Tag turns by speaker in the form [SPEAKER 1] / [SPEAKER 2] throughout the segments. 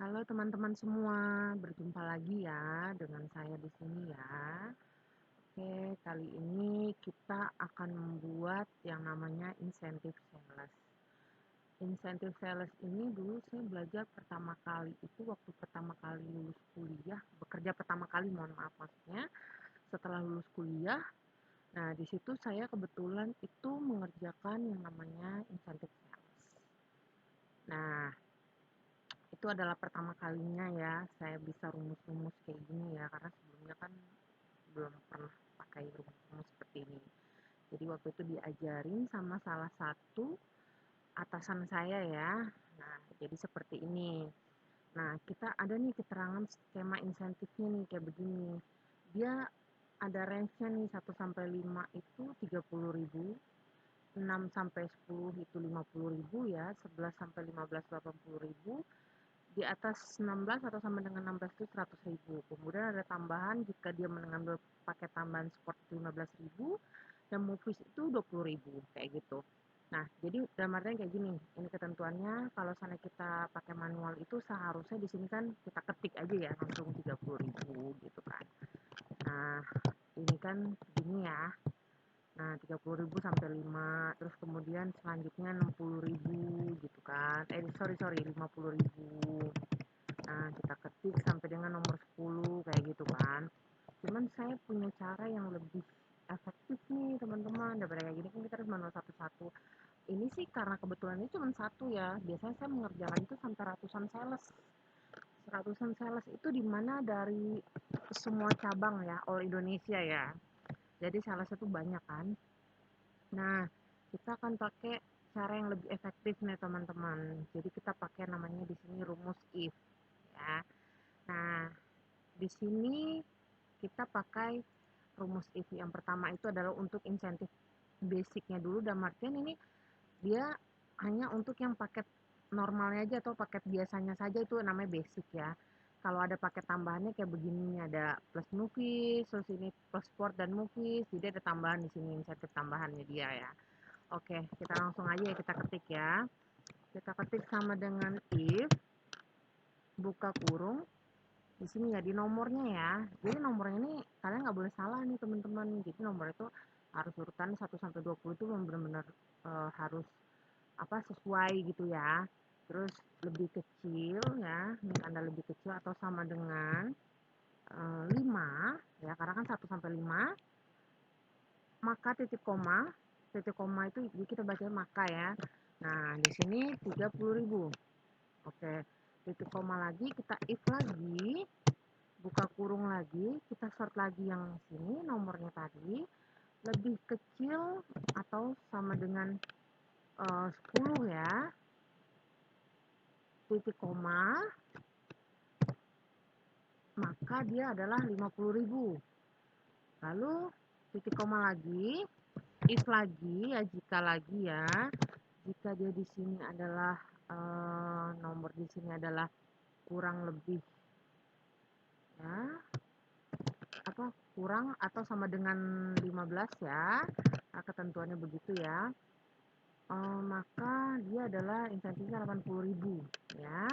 [SPEAKER 1] Halo teman-teman semua, berjumpa lagi ya dengan saya di sini ya. Oke, kali ini kita akan membuat yang namanya insentif sales. Insentif sales ini dulu saya belajar pertama kali itu waktu pertama kali lulus kuliah, bekerja pertama kali, mohon maaf maksudnya, setelah lulus kuliah. Nah, di situ saya kebetulan itu mengerjakan yang namanya insentif sales. Nah, itu adalah pertama kalinya ya saya bisa rumus-rumus kayak gini ya, karena sebelumnya kan belum pernah pakai rumus-rumus seperti ini. Jadi waktu itu diajarin sama salah satu atasan saya ya. Nah, jadi seperti ini. Nah, kita ada nih keterangan skema insentifnya nih kayak begini. Dia ada range-nya nih 1 sampai 5 itu 30.000, 6 sampai 10 itu 50.000 ya, 11 sampai 15 80.000, di atas 16 atau sama dengan 16 itu 100.000. Kemudian ada tambahan jika dia mengambil paket tambahan sport itu 15.000 dan movies itu 20.000 kayak gitu. Nah, jadi dalam artian kayak gini, ini ketentuannya kalau sana kita pakai manual itu seharusnya di sini kan kita ketik aja ya langsung 30.000 gitu kan. Nah, ini kan begini ya. Nah, 30.000 sampai 5, terus kemudian selanjutnya 60.000 gitu kan. Sorry, 50.000. Nah, kita ketik sampai dengan nomor 10 kayak gitu kan. Cuman saya punya cara yang lebih efektif nih teman-teman, daripada kayak gini kan kita harus manual satu-satu. Ini sih karena kebetulan ini cuma satu ya, biasanya saya mengerjakan itu sampai ratusan sales itu dimana dari semua cabang ya, all Indonesia ya, jadi salesnya tuh banyak kan. Nah, kita akan pakai cara yang lebih efektif nih teman-teman, jadi kita pakai namanya di sini rumus if ya. Nah, di sini kita pakai rumus if yang pertama itu adalah untuk insentif basicnya dulu, dan artian ini dia hanya untuk yang paket normalnya aja atau paket biasanya saja, itu namanya basic ya. Kalau ada paket tambahannya kayak begini, ada plus movies, terus ini plus sport dan movies, jadi ada tambahan di sini insentif tambahannya dia ya. Oke, kita langsung aja ya kita ketik ya. Kita ketik sama dengan if buka kurung di sini ya, di nomornya ya. Jadi nomornya ini kalian nggak boleh salah nih teman-teman. Jadi nomor itu harus urutan 1 sampai 20 itu benar-benar harus apa sesuai gitu ya. Terus lebih kecil ya, ini tanda lebih kecil atau sama dengan 5 ya, karena kan 1 sampai 5, maka titik koma itu jadi kita baca maka ya. Nah, di sini 30.000. Oke, titik koma lagi, kita if lagi, buka kurung lagi, kita sort lagi yang sini nomornya tadi, lebih kecil atau sama dengan 10 ya, titik koma, maka dia adalah 50.000. Lalu titik koma lagi, if lagi ya, jika lagi ya, jika dia di sini adalah nomor di sini adalah kurang lebih ya, apa kurang atau sama dengan 15 ya, nah, ketentuannya begitu ya, maka dia adalah insentifnya 80.000 ya.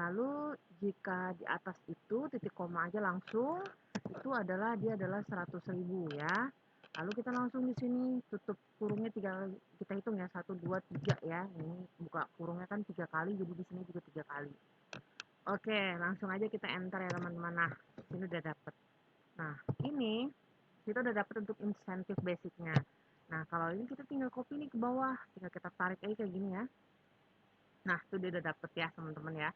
[SPEAKER 1] Lalu jika di atas itu titik koma aja langsung, itu adalah dia adalah 100.000 ya. Lalu kita langsung di sini tutup kurungnya 3, kita hitung ya, 1 2 3 ya. Ini buka kurungnya kan 3 kali, jadi di sini juga 3 kali. Oke, langsung aja kita enter ya teman-teman. Nah, sini udah dapet. Nah, ini kita udah dapet untuk insentif basicnya. Nah, kalau ini kita tinggal copy nih ke bawah, tinggal kita tarik aja kayak gini ya. Nah, itu dia udah dapet ya teman-teman ya.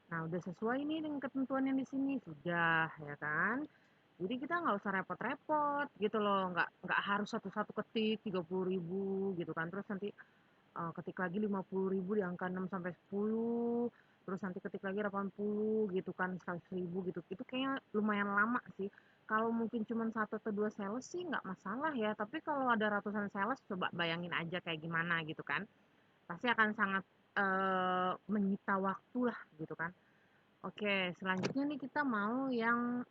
[SPEAKER 1] Nah, udah sesuai nih dengan ketentuan yang di sini, sudah ya kan. Jadi kita nggak usah repot-repot gitu loh, nggak harus satu-satu ketik 30.000 gitu kan. Terus nanti ketik lagi 50.000 di angka 6 sampai 10, terus nanti ketik lagi 80 gitu kan, 100.000 gitu. Itu kayaknya lumayan lama sih. Kalau mungkin cuma satu atau dua sales sih nggak masalah ya. Tapi kalau ada ratusan sales, coba bayangin aja kayak gimana gitu kan. Pasti akan sangat menyita waktu lah gitu kan. Oke, selanjutnya nih kita mau yang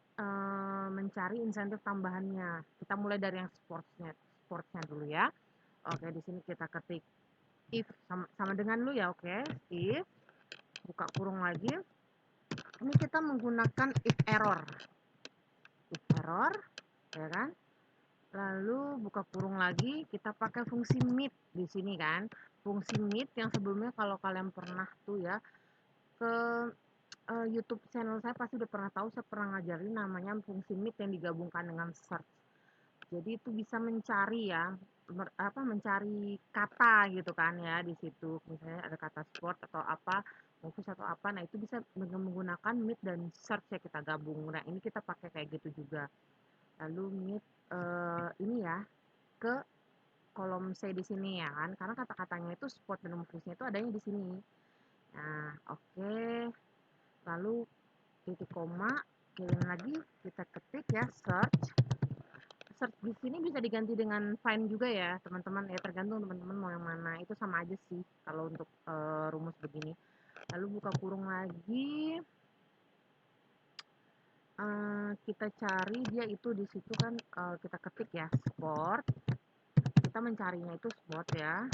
[SPEAKER 1] mencari insentif tambahannya. Kita mulai dari yang sportsnya dulu ya. Oke, di sini kita ketik if sama dengan lu ya, oke. If buka kurung lagi, Ini kita menggunakan if error, ya kan? Lalu buka kurung lagi, kita pakai fungsi meet di sini kan. Fungsi meet yang sebelumnya kalau kalian pernah tuh ya ke YouTube channel saya pasti udah pernah tahu, saya pernah ngajarin namanya fungsi meet yang digabungkan dengan search. Jadi itu bisa mencari ya, mencari kata gitu kan ya di situ. Misalnya ada kata sport atau apa, movies atau apa. Nah, itu bisa menggunakan meet dan search ya kita gabung. Nah, ini kita pakai kayak gitu juga. Lalu meet ini ya ke kolom C di sini ya kan, karena kata-katanya itu sport dan moviesnya itu adanya di sini. Nah, oke. Lalu titik koma, kirim lagi, kita ketik ya search. Search di sini bisa diganti dengan find juga ya teman-teman, ya tergantung teman-teman mau yang mana, itu sama aja sih kalau untuk rumus begini. Lalu buka kurung lagi, kita cari dia itu di situ kan, kita ketik ya sport, kita mencarinya itu sport ya.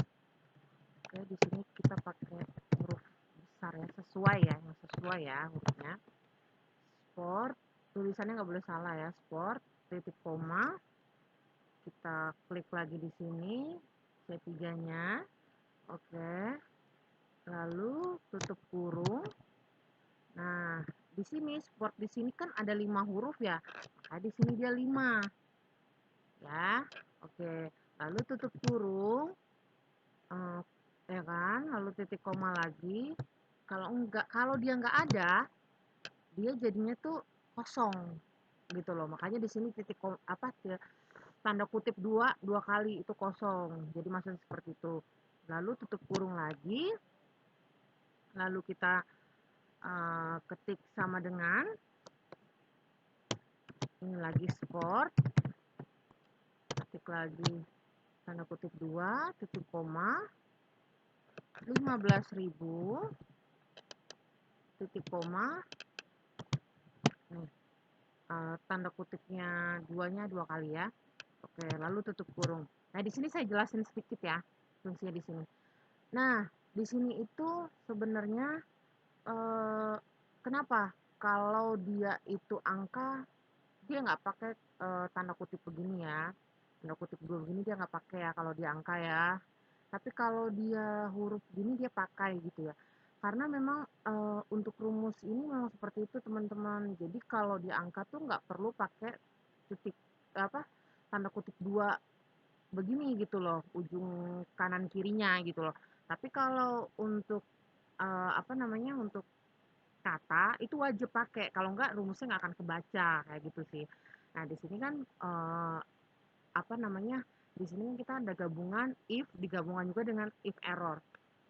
[SPEAKER 1] Oke, di sini kita pakai huruf besar ya, sesuai ya, yang sesuai ya hurufnya. Sport, tulisannya nggak boleh salah ya, sport, titik koma, kita klik lagi di sini, C3-nya, oke, lalu tutup kurung. Nah, di sini sport di sini kan ada 5 huruf ya, maka di sini dia 5, ya, oke. Lalu tutup kurung, eh, ya kan, lalu titik koma lagi. Kalau dia nggak ada, dia jadinya tuh kosong gitu loh. Makanya di sini tanda kutip dua kali itu kosong. Jadi maksudnya seperti itu. Lalu tutup kurung lagi. Lalu kita ketik sama dengan ini lagi sport. Ketik lagi tanda kutip 2 titik koma 15.000 titik koma nih, tanda kutipnya duanya 2 kali ya. Oke, lalu tutup kurung. Nah, di sini saya jelasin sedikit ya fungsinya di sini. Nah, di sini itu sebenarnya kenapa kalau dia itu angka dia nggak pakai tanda kutip begini ya, tanda kutip dua begini dia nggak pakai ya kalau dia angka ya. Tapi kalau dia huruf gini dia pakai gitu ya. Karena memang untuk rumus ini memang seperti itu teman-teman. Jadi kalau di angka tuh nggak perlu pakai titik apa tanda kutip dua begini gitu loh, ujung kanan kirinya gitu loh. Tapi kalau untuk untuk kata itu wajib pakai, kalau enggak rumusnya nggak akan kebaca kayak gitu sih. Nah, di sini kan apa namanya? Di sini kan kita ada gabungan if digabungkan juga dengan if error.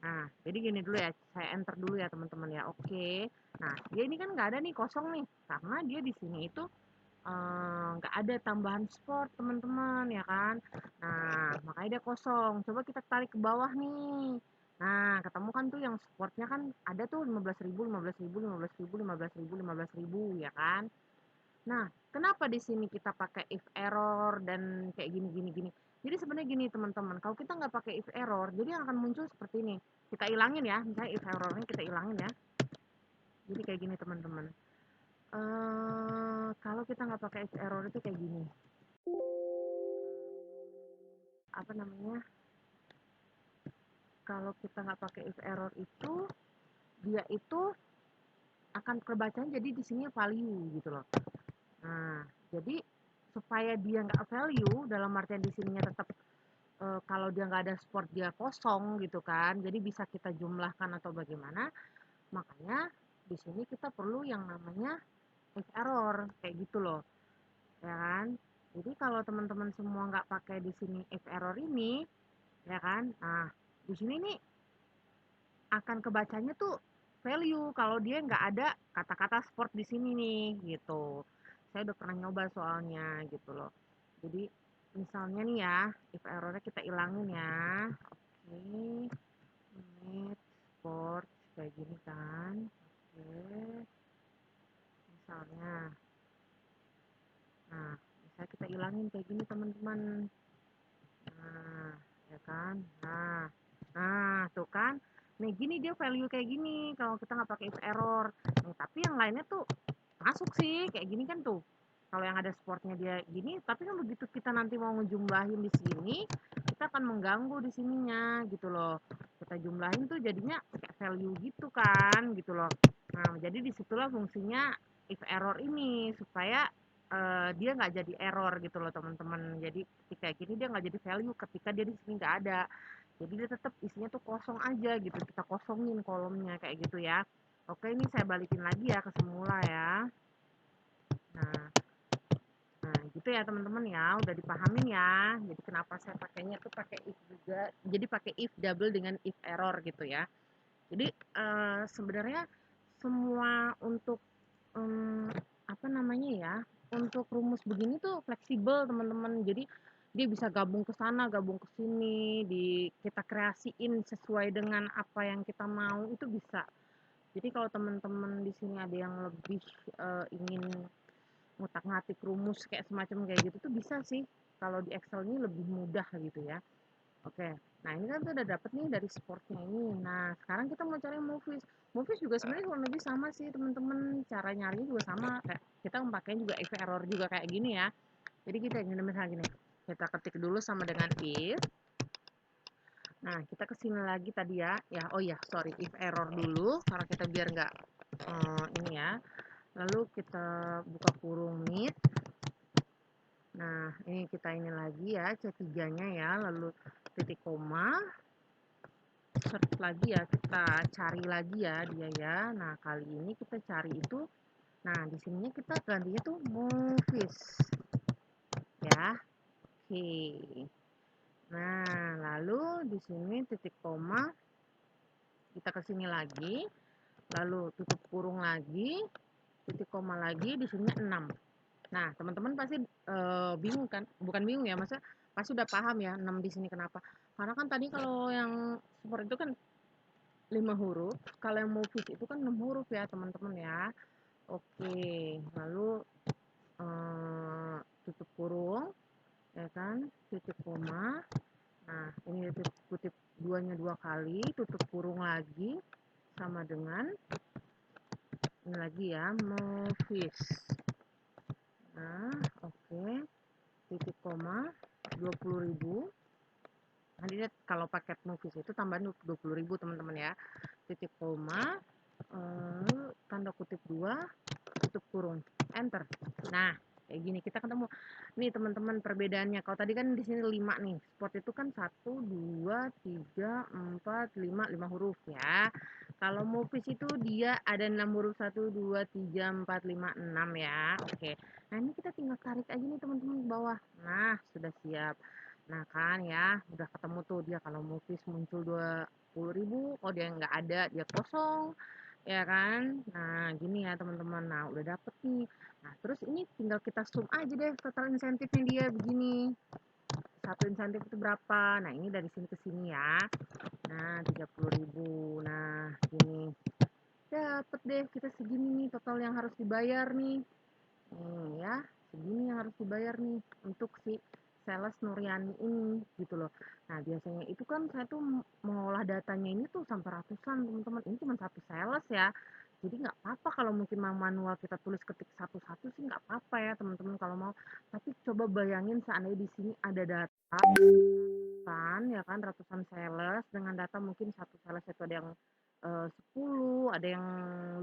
[SPEAKER 1] Nah, jadi gini dulu ya, saya enter dulu ya teman-teman ya. Oke. Nah, dia ini kan nggak ada nih kosong nih, karena dia di sini itu nggak ada tambahan sport teman-teman ya kan. Nah, makanya dia kosong. Coba kita tarik ke bawah nih. Nah, ketemu kan tuh yang sportnya kan ada tuh 15.000, 15.000, 15.000, 15.000, 15.000 ya kan. Nah, kenapa di sini kita pakai if error dan kayak gini gini gini. Jadi sebenarnya gini teman-teman, kalau kita nggak pakai if error, jadi yang akan muncul seperti ini. Kita ilangin ya, misalnya if errornya kita ilangin ya. Jadi kayak gini teman-teman. Kalau kita nggak pakai if error itu kayak gini. Apa namanya? Kalau kita nggak pakai if error itu, dia itu akan kebacanya jadi di sini value gitu loh. Nah, jadi supaya dia nggak value dalam artian di sininya tetap kalau dia nggak ada sport dia kosong gitu kan, jadi bisa kita jumlahkan atau bagaimana, makanya di sini kita perlu yang namanya if error kayak gitu loh, ya kan. Jadi kalau teman-teman semua nggak pakai di sini if error ini, ya kan, nah di sini nih akan kebacanya tuh value kalau dia nggak ada kata-kata sport di sini nih gitu. Saya udah pernah nyoba soalnya gitu loh. Jadi misalnya nih ya, if errornya kita ilangin ya. Oke, menit sport kayak gini kan. Oke, misalnya. Nah, misalnya kita ilangin kayak gini teman-teman. Nah, ya kan? Nah, tuh kan. Nih gini dia value kayak gini kalau kita nggak pakai if error. Nih, tapi yang lainnya tuh masuk sih kayak gini kan tuh. Kalau yang ada sportnya dia gini, tapi kan begitu kita nanti mau ngejumlahin di sini, kita akan mengganggu di sininya gitu loh. Kita jumlahin tuh jadinya kayak value gitu kan gitu loh. Nah, jadi disitulah fungsinya if error ini supaya dia nggak jadi error gitu loh teman-teman. Jadi ketika gini dia nggak jadi value ketika dia di sini nggak ada. Jadi dia tetap isinya tuh kosong aja gitu. Kita kosongin kolomnya kayak gitu ya. Oke, ini saya balikin lagi ya ke semula ya. Nah, nah gitu ya teman-teman ya, udah dipahamin ya. Jadi kenapa saya pakainya tuh pakai if juga. Jadi pakai if double dengan if error gitu ya. Jadi sebenarnya semua untuk em, apa namanya ya, untuk rumus begini tuh fleksibel teman-teman. Jadi dia bisa gabung ke sana, gabung ke sini, kita kreasiin sesuai dengan apa yang kita mau itu bisa. Jadi kalau teman-teman di sini ada yang lebih ingin ngutak-ngatik rumus kayak semacam kayak gitu tuh bisa sih. Kalau di Excel ini lebih mudah gitu ya. Oke. Nah, ini kan tuh udah dapet nih dari sportnya ini. Nah, sekarang kita mau cari movies. Movies juga sebenarnya kurang lebih sama sih, teman-teman. Cara nyarinya juga sama. Kayak kita memakainya juga if error juga kayak gini ya. Jadi kita gini misalnya gini. Kita ketik dulu sama dengan if. Nah, kita kesini lagi tadi ya. Ya, oh ya, sorry, if error dulu karena kita biar nggak ini ya. Lalu kita buka kurung mid. Nah, ini kita ini lagi ya, C3-nya ya, lalu titik koma, search lagi ya, kita cari lagi ya dia ya. Nah, kali ini kita cari itu, nah di sininya kita gantinya tuh movies ya. Oke. Nah, lalu di sini titik koma, kita ke sini lagi, lalu tutup kurung lagi, titik koma lagi, di sini 6. Nah, teman-teman pasti bingung kan? Bukan bingung ya, maksudnya pasti udah paham ya 6 di sini kenapa. Karena kan tadi kalau yang support itu kan 5 huruf, kalau yang movies itu kan 6 huruf ya, teman-teman ya. Oke, lalu tutup kurung, ya kan, titik koma. Nah, ini titik kutip duanya 2 kali, tutup kurung lagi, sama dengan ini lagi ya, movies. Nah, oke. Titik koma 20.000. Nanti kalau paket movies itu tambahan 20.000 teman-teman ya. Titik koma tanda kutip 2 tutup kurung enter. Nah, kayak gini kita ketemu nih teman-teman perbedaannya. Kalau tadi kan di sini 5 nih. Sport itu kan 1 2 3 4 5 huruf ya. Kalau movies itu dia ada 6 huruf 1 2 3 4 5 6 ya. Oke. Nah, ini kita tinggal tarik aja nih teman-teman ke bawah. Nah, sudah siap. Nah, kan ya, udah ketemu tuh dia kalau movies muncul 20.000, kalau dia nggak ada dia kosong. Ya kan? Nah, gini ya teman-teman. Nah, udah dapet nih. Nah, terus ini tinggal kita sum aja deh total insentifnya dia begini. Satu insentif itu berapa? Nah, ini dari sini ke sini ya. Nah, 30.000. Nah, gini. Dapet deh kita segini nih total yang harus dibayar nih. Ya, segini yang harus dibayar nih untuk si sales Nuryani ini gitu loh. Nah, biasanya itu kan saya tuh mengolah datanya ini tuh sampai ratusan teman-teman. Ini cuma satu sales ya. Jadi nggak apa-apa kalau mungkin manual kita tulis ketik satu-satu sih nggak apa-apa ya teman-teman kalau mau. Tapi coba bayangin seandainya di sini ada data kan ya kan ratusan sales dengan data mungkin satu sales itu ada yang 10, ada yang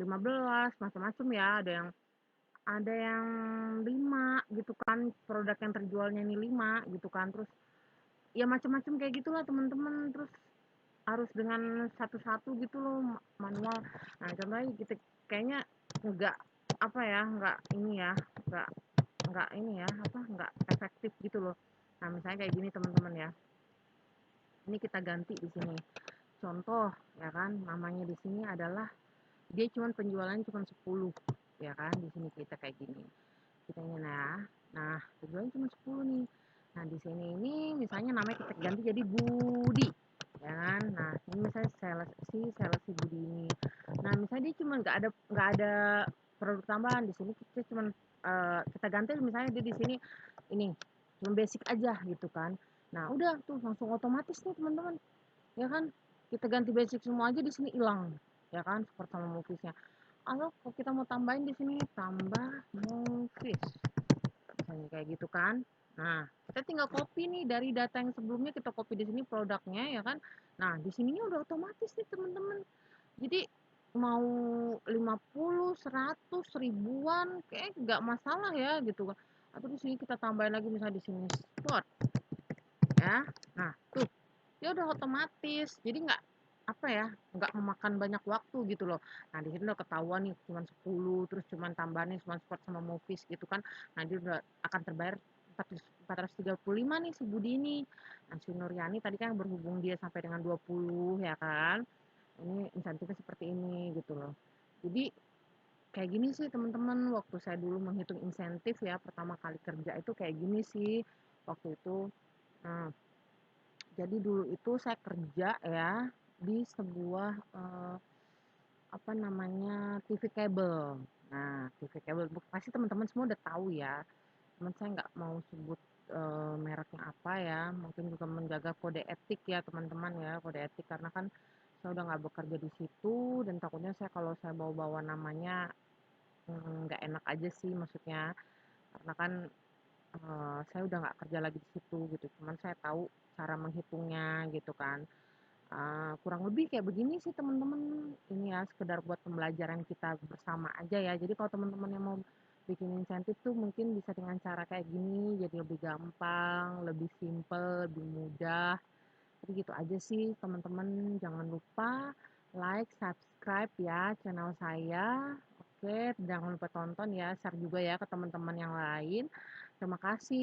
[SPEAKER 1] 15, macam-macam ya, ada yang 5 gitu kan, produk yang terjualnya ini 5 gitu kan, terus ya macam-macam kayak gitulah teman-teman, terus harus dengan satu-satu gitu loh manual. Nah, contohnya gitu kayaknya enggak apa ya, enggak ini ya, enggak ini ya, apa, enggak efektif gitu loh. Nah, misalnya kayak gini teman-teman ya. Ini kita ganti di sini. Contoh ya kan, namanya di sini adalah dia cuman penjualannya cuma 10 ya kan, di sini kita kayak gini. Kita ini nah tujuannya cuma 10 nih. Nah di sini ini misalnya namanya kita ganti jadi Budi ya kan. Nah ini misalnya sales si Budi ini. Nah misalnya dia cuma nggak ada produk tambahan di sini, kita cuma kita ganti misalnya dia di sini ini cuma basic aja gitu kan. Nah udah tuh langsung otomatis nih teman-teman ya kan, kita ganti basic semua aja di sini hilang ya kan, seperti sama moviesnya. Atau kalau kita mau tambahin di sini tambah movies, misalnya kayak gitu kan. Nah, kita tinggal copy nih dari data yang sebelumnya, kita copy di sini produknya ya kan. Nah, di sininya udah otomatis nih teman-teman. Jadi mau 50, 100, ribuan kayak nggak masalah ya gitu kan. Atau di sini kita tambahin lagi misalnya di sini spot ya. Nah, tuh dia udah otomatis. Jadi nggak apa ya, nggak memakan banyak waktu gitu loh. Nah, di sini udah ketahuan nih cuman 10, terus cuman tambahannya cuman spot sama movies gitu kan. Nah, dia udah akan terbayar 435 nih si Budi ini. Nah, si Nuryani tadi kan berhubung dia sampai dengan 20 ya kan. Ini insentifnya seperti ini gitu loh. Jadi kayak gini sih teman-teman, waktu saya dulu menghitung insentif ya pertama kali kerja itu kayak gini sih waktu itu. Nah, jadi dulu itu saya kerja ya di sebuah apa namanya TV kabel. Nah, TV kabel pasti teman-teman semua udah tahu ya. Cuman saya nggak mau sebut mereknya apa ya. Mungkin juga menjaga kode etik ya teman-teman ya, kode etik karena kan saya udah nggak bekerja di situ dan takutnya saya kalau saya bawa-bawa namanya nggak enak aja sih maksudnya. Karena kan saya udah nggak kerja lagi di situ gitu. Cuman saya tahu cara menghitungnya gitu kan. Kurang lebih kayak begini sih teman-teman, ini ya sekedar buat pembelajaran kita bersama aja ya. Jadi kalau teman-teman yang mau bikin insentif tuh mungkin bisa dengan cara kayak gini, jadi lebih gampang, lebih simple, lebih mudah. Jadi gitu aja sih teman-teman, jangan lupa like, subscribe ya channel saya. Oke, jangan lupa tonton ya, share juga ya ke teman-teman yang lain. Terima kasih.